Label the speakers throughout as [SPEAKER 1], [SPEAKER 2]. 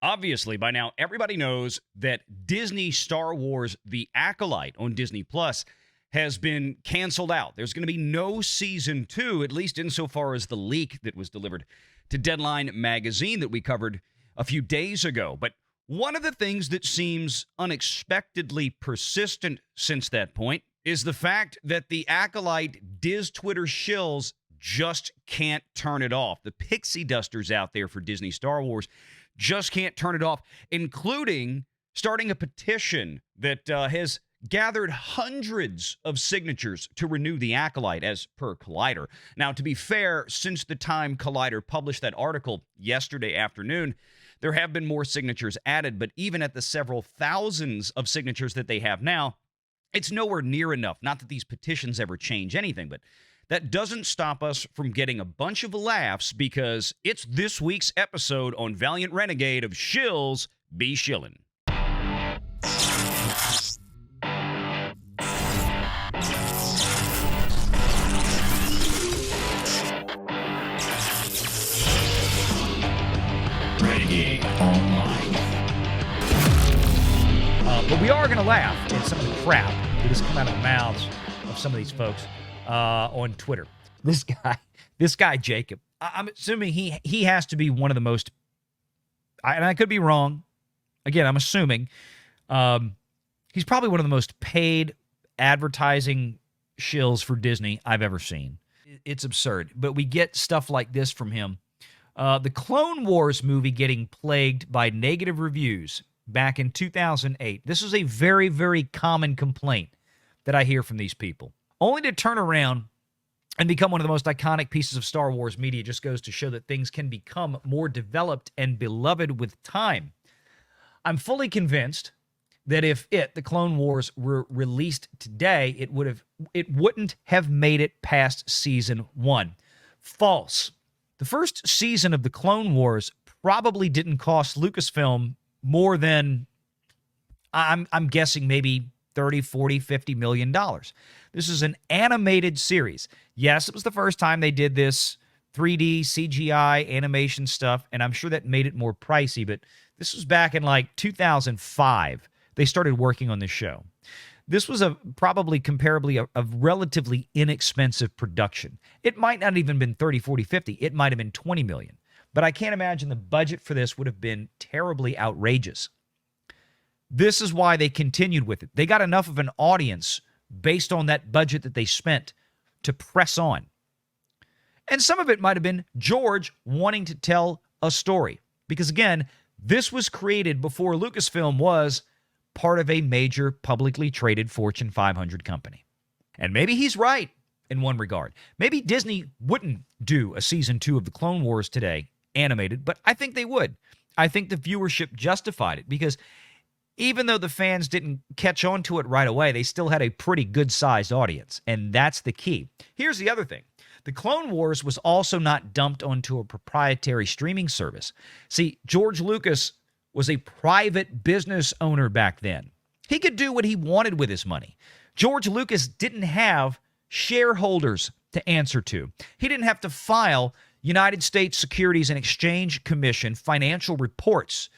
[SPEAKER 1] Obviously, by now, everybody knows that Disney Star Wars The Acolyte on Disney Plus has been canceled out. There's going to be no season 2, at least insofar as the leak that was delivered to Deadline magazine that we covered a few days ago. But one of the things that seems unexpectedly persistent since that point is the fact that the Acolyte Diz Twitter shills just can't turn it off. The pixie dusters out there for Disney Star Wars just can't turn it off, including starting a petition that has gathered hundreds of signatures to renew the Acolyte, as per Collider. Now, to be fair, since the time Collider published that article yesterday afternoon, there have been more signatures added, but even at the several thousands of signatures that they have now, it's nowhere near enough. Not that these petitions ever change anything, but that doesn't stop us from getting a bunch of laughs because it's this week's episode on Valliant Renegade of Shills Be Shillin'. Renegade Online. But we are going to laugh at some of the crap that has come out of the mouths of some of these folks on Twitter. This guy Jacob, I'm assuming he has to be one of the most, and I could be wrong. Again, I'm assuming he's probably one of the most paid advertising shills for Disney I've ever seen. It's absurd, but we get stuff like this from him. The Clone Wars movie getting plagued by negative reviews back in 2008. This is a very, very common complaint that I hear from these people. Only to turn around and become one of the most iconic pieces of Star Wars media just goes to show that things can become more developed and beloved with time. I'm fully convinced that if the Clone Wars, were released today, it wouldn't have made it past season 1. False. The first season of the Clone Wars probably didn't cost Lucasfilm more than, I'm guessing, maybe 30, 40, 50 million dollars. This is an animated series. Yes, it was the first time they did this 3D CGI animation stuff, and I'm sure that made it more pricey, but this was back in like 2005. They started working on this show. This was probably comparably a relatively inexpensive production. It might not even been 30, 40, 50. It might have been 20 million. But I can't imagine the budget for this would have been terribly outrageous. This is why they continued with it. They got enough of an audience based on that budget that they spent to press on. And some of it might have been George wanting to tell a story. Because again, this was created before Lucasfilm was part of a major publicly traded Fortune 500 company. And maybe he's right in one regard. Maybe Disney wouldn't do a season 2 of the Clone Wars today, animated, but I think they would. I think the viewership justified it because even though the fans didn't catch on to it right away, they still had a pretty good-sized audience, and that's the key. Here's the other thing. The Clone Wars was also not dumped onto a proprietary streaming service. See, George Lucas was a private business owner back then. He could do what he wanted with his money. George Lucas didn't have shareholders to answer to. He didn't have to file United States Securities and Exchange Commission financial reports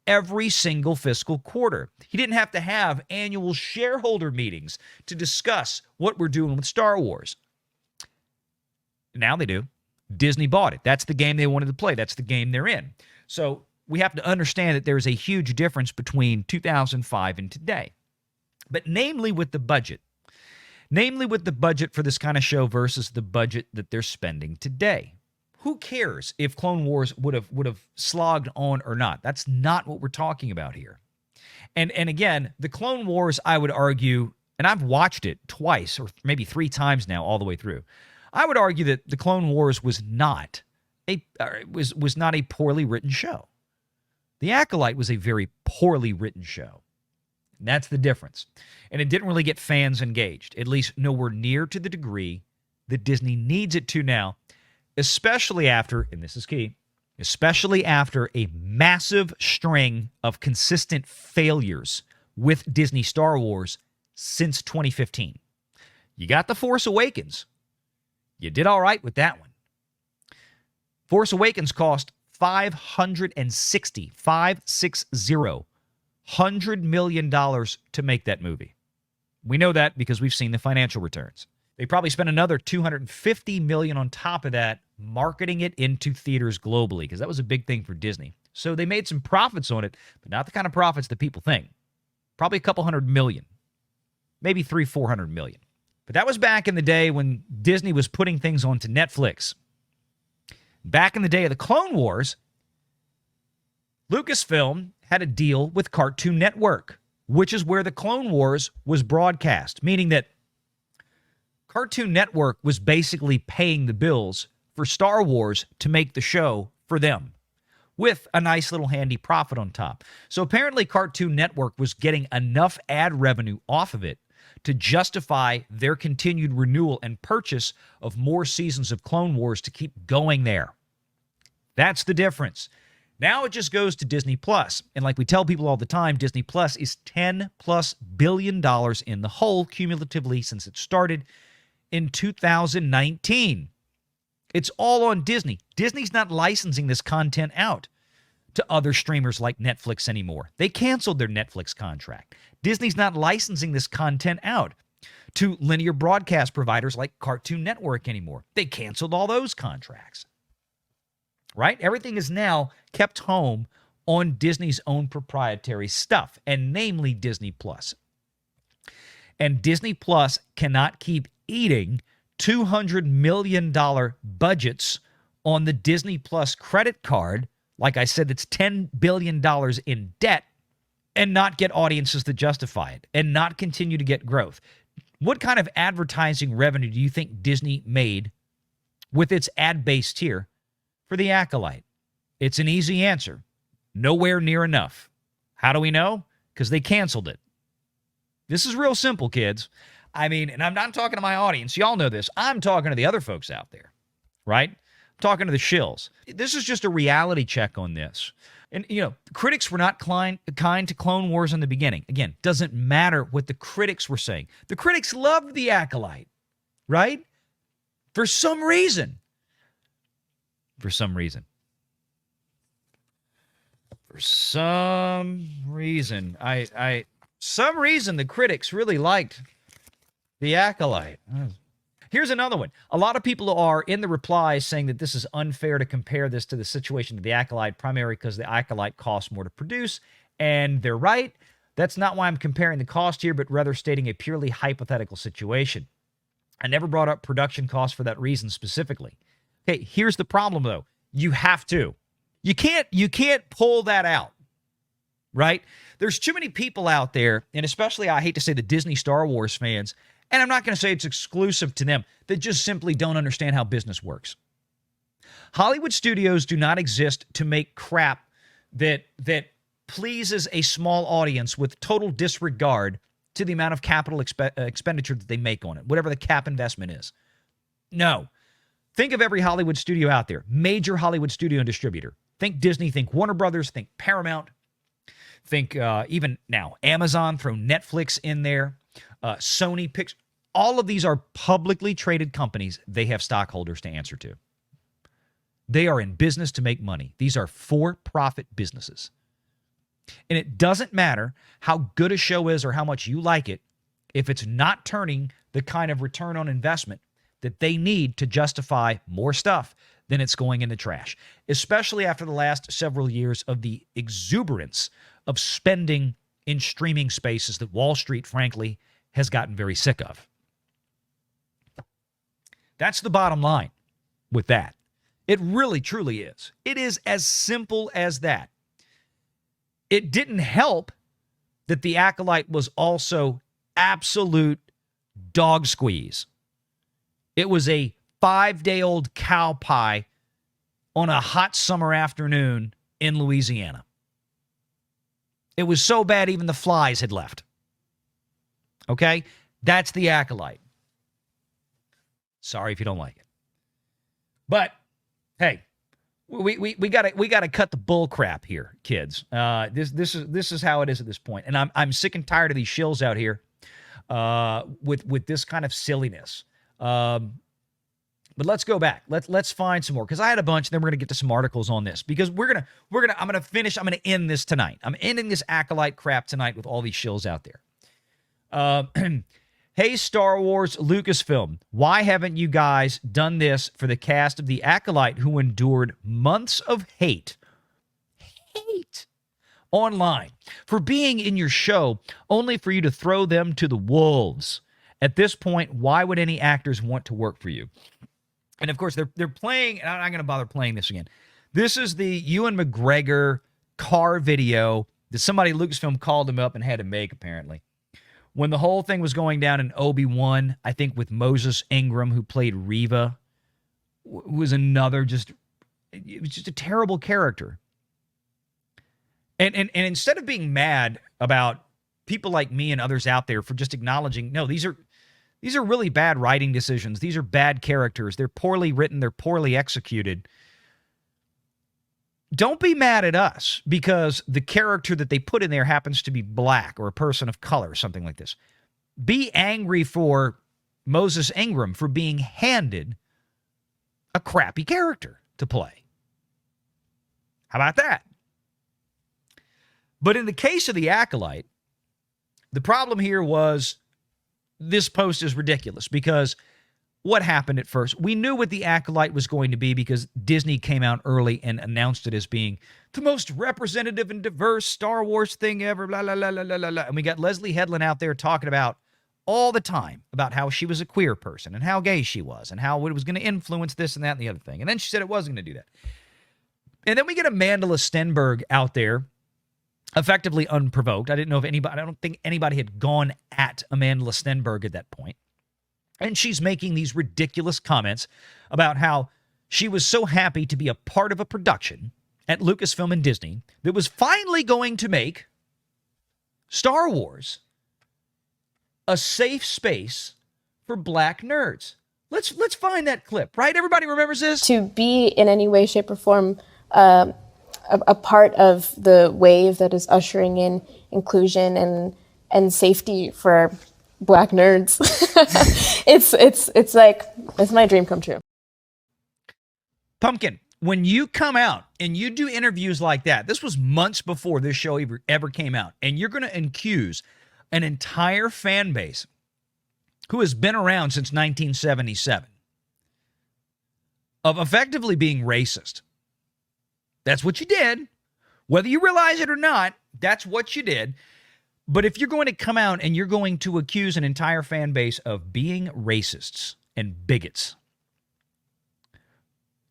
[SPEAKER 1] every single fiscal quarter. He didn't have to have annual shareholder meetings to discuss what we're doing with Star Wars. Now they do. Disney bought it. That's the game they wanted to play. That's the game they're in. So we have to understand that there's a huge difference between 2005 and today. But namely with the budget for this kind of show versus the budget that they're spending today. Who cares if Clone Wars would have slogged on or not? That's not what we're talking about here. And again, the Clone Wars, I would argue, and I've watched it twice or maybe 3 times now all the way through. I would argue that the Clone Wars was not a poorly written show. The Acolyte was a very poorly written show. And that's the difference. And it didn't really get fans engaged, at least nowhere near to the degree that Disney needs it to now, especially after, and this is key, especially after a massive string of consistent failures with Disney Star Wars since 2015. You got The Force Awakens. You did all right with that one. Force Awakens cost $100 million to make that movie. We know that because we've seen the financial returns. They probably spent another $250 million on top of that marketing it into theaters globally, because that was a big thing for Disney. So they made some profits on it, but not the kind of profits that people think. Probably a couple $100 million, maybe $300-400 million. But that was back in the day when Disney was putting things onto Netflix. Back in the day of the Clone Wars, Lucasfilm had a deal with Cartoon Network, which is where the Clone Wars was broadcast, meaning that Cartoon Network was basically paying the bills for Star Wars to make the show for them, with a nice little handy profit on top. So apparently Cartoon Network was getting enough ad revenue off of it to justify their continued renewal and purchase of more seasons of Clone Wars to keep going there. That's the difference. Now it just goes to Disney Plus. And like we tell people all the time, Disney Plus is $10+ billion in the hole cumulatively since it started in 2019. It's all on Disney. Disney's not licensing this content out to other streamers like Netflix anymore. They canceled their Netflix contract. Disney's not licensing this content out to linear broadcast providers like Cartoon Network anymore. They canceled all those contracts. Right? Everything is now kept home on Disney's own proprietary stuff, and namely Disney Plus. And Disney Plus cannot keep eating $200 million budgets on the Disney Plus credit card, like I said, that's $10 billion in debt, and not get audiences that justify it, and not continue to get growth. What kind of advertising revenue do you think Disney made with its ad-based tier for the Acolyte? It's an easy answer. Nowhere near enough. How do we know? Because they canceled it. This is real simple, kids. I mean, and I'm not talking to my audience. Y'all know this. I'm talking to the other folks out there, right? I'm talking to the shills. This is just a reality check on this. And, you know, critics were not kind to Clone Wars in the beginning. Again, doesn't matter what the critics were saying. The critics loved the Acolyte, right? For some reason. For some reason, the critics really liked the Acolyte. Here's another one. A lot of people are in the replies saying that this is unfair to compare this to the situation of the Acolyte, primarily because the Acolyte costs more to produce, and they're right. That's not why I'm comparing the cost here, but rather stating a purely hypothetical situation. I never brought up production costs for that reason specifically. Okay, here's the problem, though. You have to. You can't pull that out, right? There's too many people out there, and especially I hate to say the Disney Star Wars fans, and I'm not going to say it's exclusive to them, that just simply don't understand how business works. Hollywood studios do not exist to make crap that pleases a small audience with total disregard to the amount of capital expenditure that they make on it, whatever the cap investment is. No. Think of every Hollywood studio out there, major Hollywood studio and distributor. Think Disney, think Warner Brothers, think Paramount, think even now Amazon, throw Netflix in there, Sony Pictures. All of these are publicly traded companies. They have stockholders to answer to. They are in business to make money. These are for-profit businesses. And it doesn't matter how good a show is or how much you like it, if it's not turning the kind of return on investment that they need to justify more stuff, then it's going in the trash, especially after the last several years of the exuberance of spending in streaming spaces that Wall Street, frankly, has gotten very sick of. That's the bottom line with that. It really, truly is. It is as simple as that. It didn't help that the Acolyte was also absolute dog squeeze. It was a 5-day-old cow pie on a hot summer afternoon in Louisiana. It was so bad even the flies had left. Okay? That's the Acolyte. Sorry if you don't like it. But, hey, we gotta cut the bull crap here, kids. This is how it is at this point. And I'm sick and tired of these shills out here with this kind of silliness. But let's go back. Let's find some more, because I had a bunch. And then we're gonna get to some articles on this, because I'm gonna end this tonight. I'm ending this Acolyte crap tonight with all these shills out there. Hey, Star Wars Lucasfilm, why haven't you guys done this for the cast of the Acolyte who endured months of hate online for being in your show, only for you to throw them to the wolves? At this point, why would any actors want to work for you? And of course, they're playing, and I'm not going to bother playing this again. This is the Ewan McGregor car video that somebody at Lucasfilm called him up and had to make, apparently. When the whole thing was going down in Obi-Wan, I think with Moses Ingram, who played Reva, was another it was just a terrible character. And instead of being mad about people like me and others out there for just acknowledging, no, these are really bad writing decisions. These are bad characters. They're poorly written. They're poorly executed. Don't be mad at us because the character that they put in there happens to be black or a person of color, something like this. Be angry for Moses Ingram for being handed a crappy character to play. How about that? But in the case of the Acolyte, the problem here was this post is ridiculous, because what happened at first? We knew what the Acolyte was going to be because Disney came out early and announced it as being the most representative and diverse Star Wars thing ever, blah, blah, blah, blah, blah, blah. And we got Leslie Headland out there talking about all the time about how she was a queer person and how gay she was and how it was going to influence this and that and the other thing. And then she said it wasn't going to do that. And then we get Amanda Stenberg out there, effectively unprovoked. I don't think anybody had gone at Amanda Stenberg at that point. And she's making these ridiculous comments about how she was so happy to be a part of a production at Lucasfilm and Disney that was finally going to make Star Wars a safe space for black nerds. Let's find that clip, right? Everybody remembers this?
[SPEAKER 2] To be in any way, shape, or form a part of the wave that is ushering in inclusion and safety for Black nerds. it's my dream come true.
[SPEAKER 1] Pumpkin, when you come out and you do interviews like that, this was months before this show ever came out, and you're going to accuse an entire fan base who has been around since 1977 of effectively being racist. That's what you did. Whether you realize it or not, that's what you did. But if you're going to come out and you're going to accuse an entire fan base of being racists and bigots,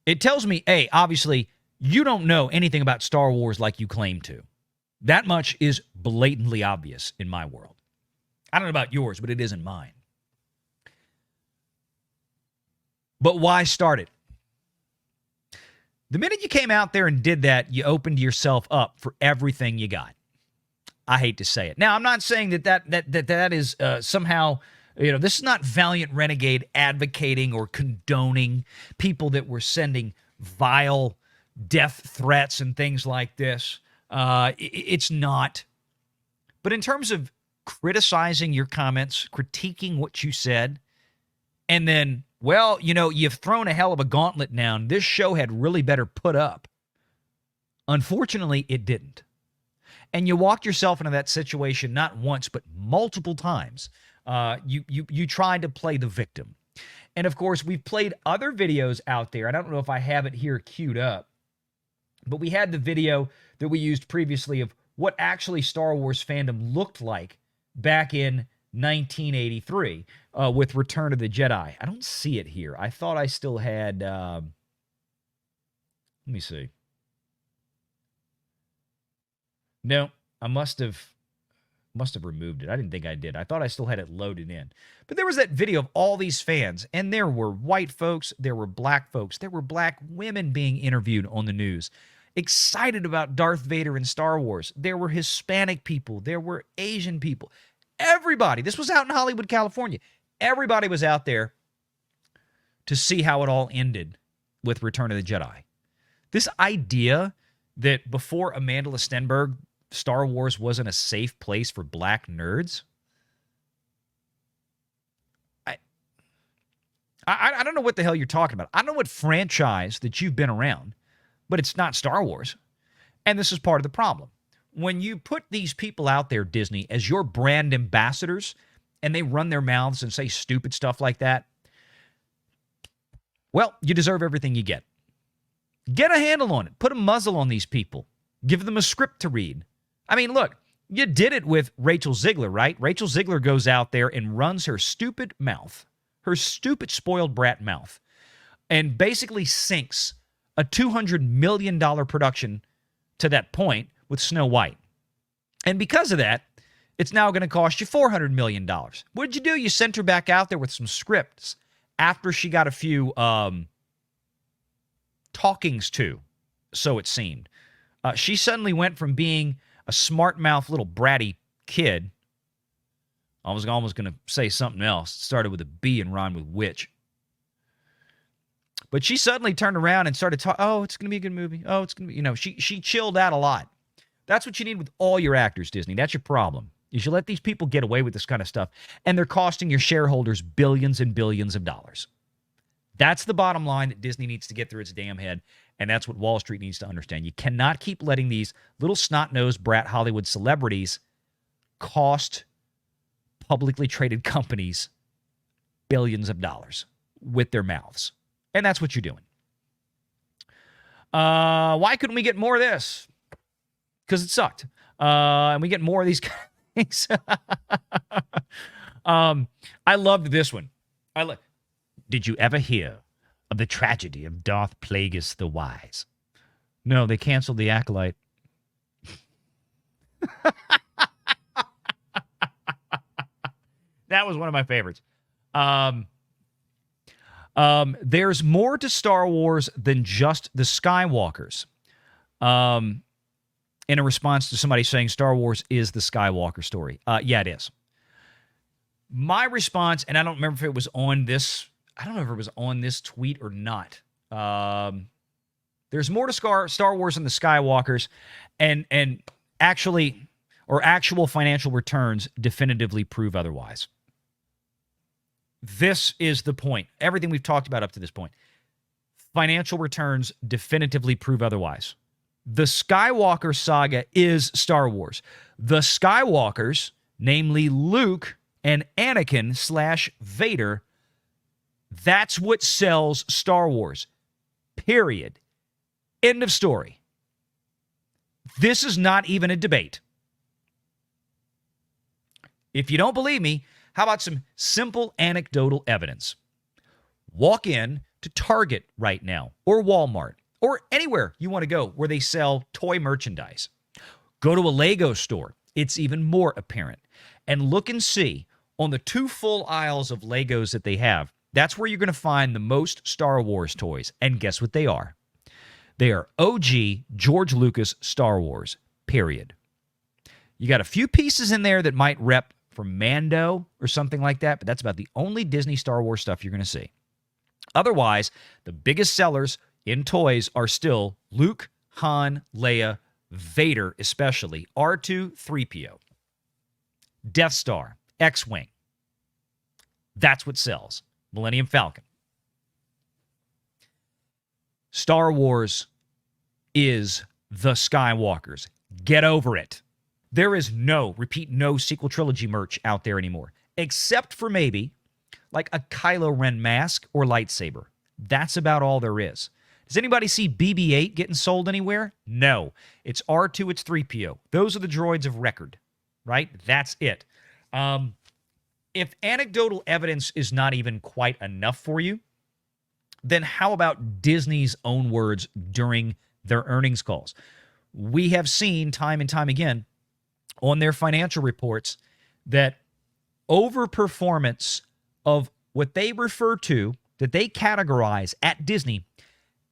[SPEAKER 1] it tells me, A, obviously, you don't know anything about Star Wars like you claim to. That much is blatantly obvious in my world. I don't know about yours, but it is in mine. But why start it? The minute you came out there and did that, you opened yourself up for everything you got. I hate to say it. Now, I'm not saying that is somehow, this is not Valliant Renegade advocating or condoning people that were sending vile death threats and things like this. It's not. But in terms of criticizing your comments, critiquing what you said, and then, well, you've thrown a hell of a gauntlet down. This show had really better put up. Unfortunately, it didn't. And you walked yourself into that situation not once, but multiple times. You tried to play the victim. And of course, we've played other videos out there. I don't know if I have it here queued up, but we had the video that we used previously of what actually Star Wars fandom looked like back in 1983 with Return of the Jedi. I don't see it here. I thought I still had... let me see. No, I must have removed it. I didn't think I did. I thought I still had it loaded in. But there was that video of all these fans, and there were white folks, there were black folks, there were black women being interviewed on the news, excited about Darth Vader and Star Wars. There were Hispanic people, there were Asian people. Everybody, this was out in Hollywood, California. Everybody was out there to see how it all ended with Return of the Jedi. This idea that before Amanda Stenberg, Star Wars wasn't a safe place for black nerds. I don't know what the hell you're talking about. I don't know what franchise that you've been around, but it's not Star Wars. And this is part of the problem. When you put these people out there, Disney, as your brand ambassadors, and they run their mouths and say stupid stuff like that, well, you deserve everything you get. Get a handle on it. Put a muzzle on these people. Give them a script to read. I mean, look, you did it with Rachel Ziegler, right? Rachel Ziegler goes out there and runs her stupid mouth, her stupid spoiled brat mouth, and basically sinks a $200 million production to that point with Snow White. And because of that, it's now going to cost you $400 million. What did you do? You sent her back out there with some scripts after she got a few talkings to, so it seemed. She suddenly went from being a smart-mouth little bratty kid. I was almost going to say something else. It started with a B and rhymed with witch. But she suddenly turned around and started talking, oh, it's going to be a good movie. Oh, it's going to be, she chilled out a lot. That's what you need with all your actors, Disney. That's your problem. You should let these people get away with this kind of stuff, and they're costing your shareholders billions and billions of dollars. That's the bottom line that Disney needs to get through its damn head, and that's what Wall Street needs to understand. You cannot keep letting these little snot-nosed brat Hollywood celebrities cost publicly traded companies billions of dollars with their mouths. And that's what you're doing. Why couldn't we get more of this? Because it sucked. And we get more of these things. I loved this one. Did you ever hear of the tragedy of Darth Plagueis the Wise? No, they canceled the Acolyte. That was one of my favorites. There's more to Star Wars than just the Skywalkers. In a response to somebody saying Star Wars is the Skywalker story. Yeah, it is. My response, and I don't remember if it was on this, tweet or not. There's more to Star Wars than the Skywalkers, and actual financial returns definitively prove otherwise. This is the point. Everything we've talked about up to this point. Financial returns definitively prove otherwise. The Skywalker saga is Star Wars. The Skywalkers, namely Luke and Anakin / Vader, that's what sells Star Wars. Period. End of story. This is not even a debate. If you don't believe me, how about some simple anecdotal evidence? Walk in to Target right now, or Walmart, or anywhere you want to go where they sell toy merchandise. Go to a Lego store. It's even more apparent. And look and see on the 2 full aisles of Legos that they have. That's where you're going to find the most Star Wars toys. And guess what they are? They are OG George Lucas Star Wars, period. You got a few pieces in there that might rep from Mando or something like that, but that's about the only Disney Star Wars stuff you're going to see. Otherwise, the biggest sellers in toys are still Luke, Han, Leia, Vader especially, R2, 3PO, Death Star, X-Wing. That's what sells. Millennium Falcon. Star Wars is the Skywalkers. Get over it. There is no sequel trilogy merch out there anymore, except for maybe like a Kylo Ren mask or lightsaber. That's about all there is. Does anybody see BB-8 getting sold anywhere? No. It's R2, it's 3PO. Those are the droids of record, right? That's it. If anecdotal evidence is not even quite enough for you, then how about Disney's own words during their earnings calls? We have seen time and time again on their financial reports that overperformance of what they refer to, that they categorize at Disney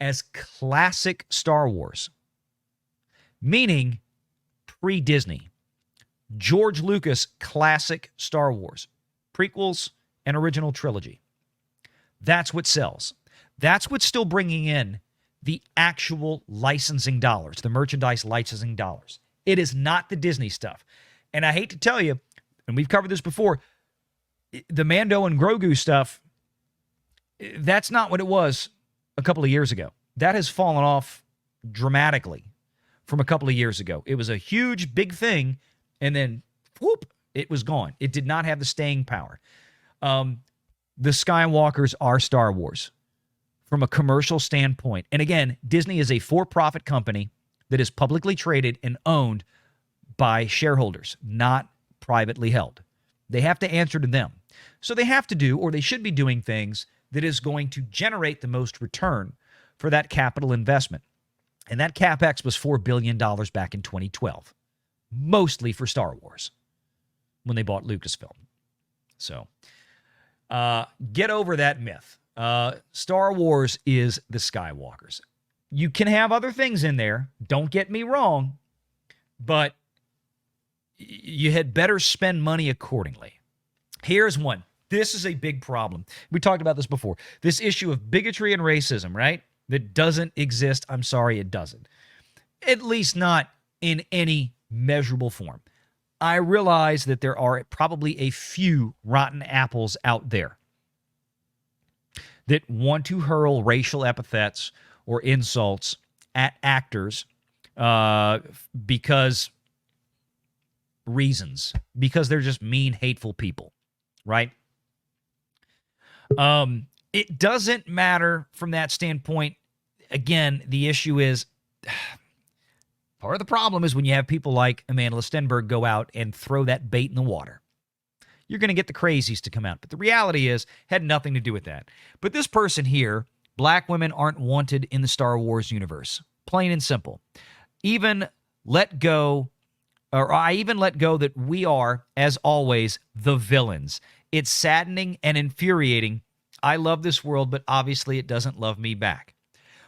[SPEAKER 1] as classic Star Wars, meaning pre-Disney. George Lucas classic Star Wars, prequels and original trilogy. That's what sells. That's what's still bringing in the actual licensing dollars, the merchandise licensing dollars. It is not the Disney stuff. And I hate to tell you, and we've covered this before, the Mando and Grogu stuff, That's not what it was a couple of years ago. That has fallen off dramatically from a couple of years ago. It was a huge, big thing, and then, whoop, it was gone. It did not have the staying power. The Skywalkers are Star Wars from a commercial standpoint. And again, Disney is a for-profit company that is publicly traded and owned by shareholders, not privately held. They have to answer to them. So they have to do, or they should be doing things that is going to generate the most return for that capital investment. And that CapEx was $4 billion back in 2012, mostly for Star Wars when they bought Lucasfilm. So get over that myth. Star Wars is the Skywalkers. You can have other things in there, don't get me wrong, but you had better spend money accordingly. Here's one. This is a big problem. We talked about this before. This issue of bigotry and racism, right? That doesn't exist. I'm sorry, it doesn't. At least not in any measurable form. I realize that there are probably a few rotten apples out there that want to hurl racial epithets or insults at actors because they're just mean, hateful people, right? It doesn't matter from that standpoint. Again, the issue is, part of the problem is when you have people like Amanda Stenberg go out and throw that bait in the water. You're going to get the crazies to come out. But the reality is, had nothing to do with that. But this person here, black women aren't wanted in the Star Wars universe. Plain and simple. I even let go that we are, as always, the villains. It's saddening and infuriating. I love this world, but obviously it doesn't love me back.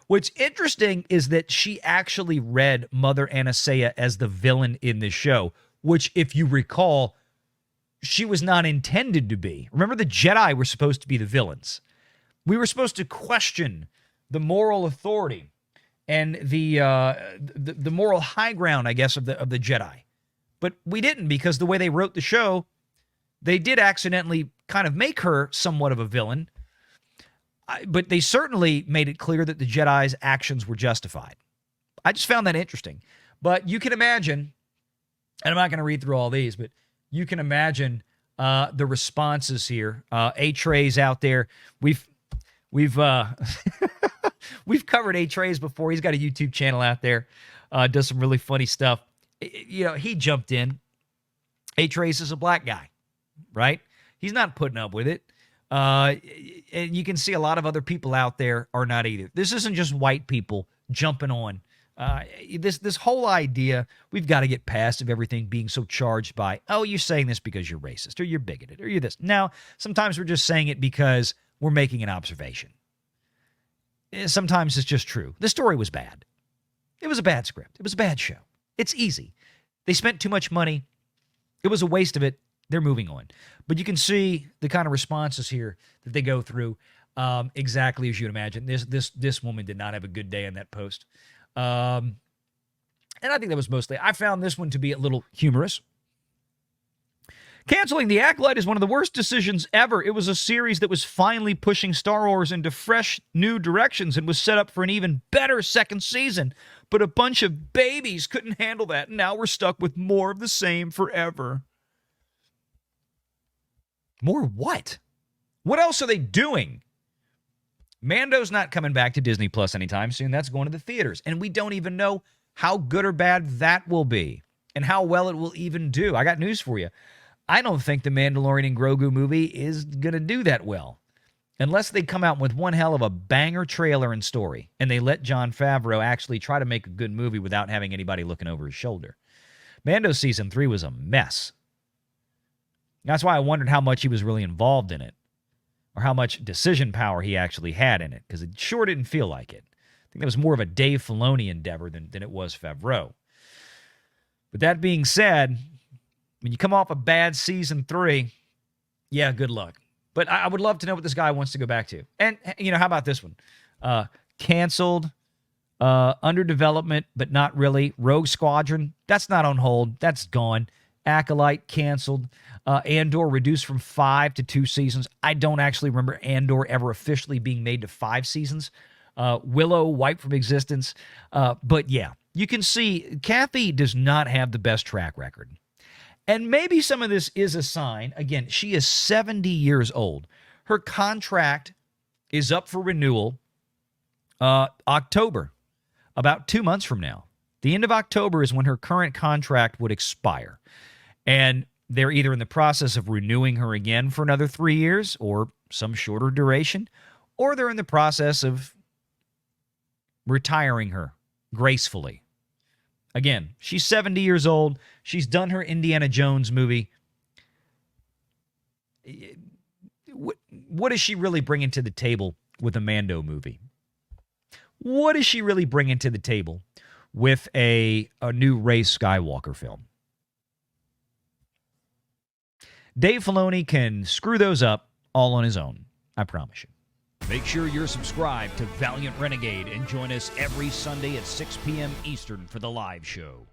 [SPEAKER 1] What's interesting is that she actually read Mother Anastasia as the villain in this show, which, if you recall, she was not intended to be. Remember, the Jedi were supposed to be the villains. We were supposed to question the moral authority and the moral high ground, I guess, of the Jedi. But we didn't, because the way they wrote the show, they did accidentally kind of make her somewhat of a villain. But they certainly made it clear that the Jedi's actions were justified. I just found that interesting. But you can imagine, and I'm not going to read through all these, but you can imagine the responses here. A-Trey's out there. We've we've covered A-Trey's before. He's got a YouTube channel out there. Does some really funny stuff. You know, he jumped in. A-Trey's is a black guy, right? He's not putting up with it. And you can see a lot of other people out there are not either. This isn't just white people jumping on. This whole idea, we've got to get past of everything being so charged by, oh, you're saying this because you're racist, or you're bigoted, or you're this. Now, sometimes we're just saying it because we're making an observation. Sometimes it's just true. The story was bad. It was a bad script. It was a bad show. It's easy. They spent too much money. It was a waste of it. They're moving on. But you can see the kind of responses here that they go through, exactly as you'd imagine. This woman did not have a good day on that post. And I think that was mostly, I found this one to be a little humorous. Canceling The Acolyte is one of the worst decisions ever. It was a series that was finally pushing Star Wars into fresh, new directions and was set up for an even better second season. But a bunch of babies couldn't handle that, and now we're stuck with more of the same forever. More what? What else are they doing? Mando's not coming back to Disney Plus anytime soon. That's going to the theaters. And we don't even know how good or bad that will be and how well it will even do. I got news for you. I don't think the Mandalorian and Grogu movie is going to do that well. Unless they come out with one hell of a banger trailer and story, and they let Jon Favreau actually try to make a good movie without having anybody looking over his shoulder. Mando Season 3 was a mess. That's why I wondered how much he was really involved in it, or how much decision power he actually had in it, because it sure didn't feel like it. I think that was more of a Dave Filoni endeavor than it was Favreau. But that being said, when you come off a bad Season 3, yeah, good luck. But I would love to know what this guy wants to go back to. And, you know, how about this one? Canceled, under development, but not really. Rogue Squadron, that's not on hold. That's gone. Acolyte canceled. Andor reduced from 5 to 2 seasons. I don't actually remember Andor ever officially being made to 5 seasons. Willow wiped from existence. But yeah, you can see Kathy does not have the best track record. And maybe some of this is a sign. Again, she is 70 years old. Her contract is up for renewal October, about 2 months from now. The end of October is when her current contract would expire. And they're either in the process of renewing her again for another 3 years or some shorter duration, or they're in the process of retiring her gracefully. Again, she's 70 years old. She's done her Indiana Jones movie. What is she really bringing to the table with a Mando movie? What is she really bringing to the table with a new Rey Skywalker film? Dave Filoni can screw those up all on his own. I promise you. Make sure you're subscribed to Valliant Renegade and join us every Sunday at 6 p.m. Eastern for the live show.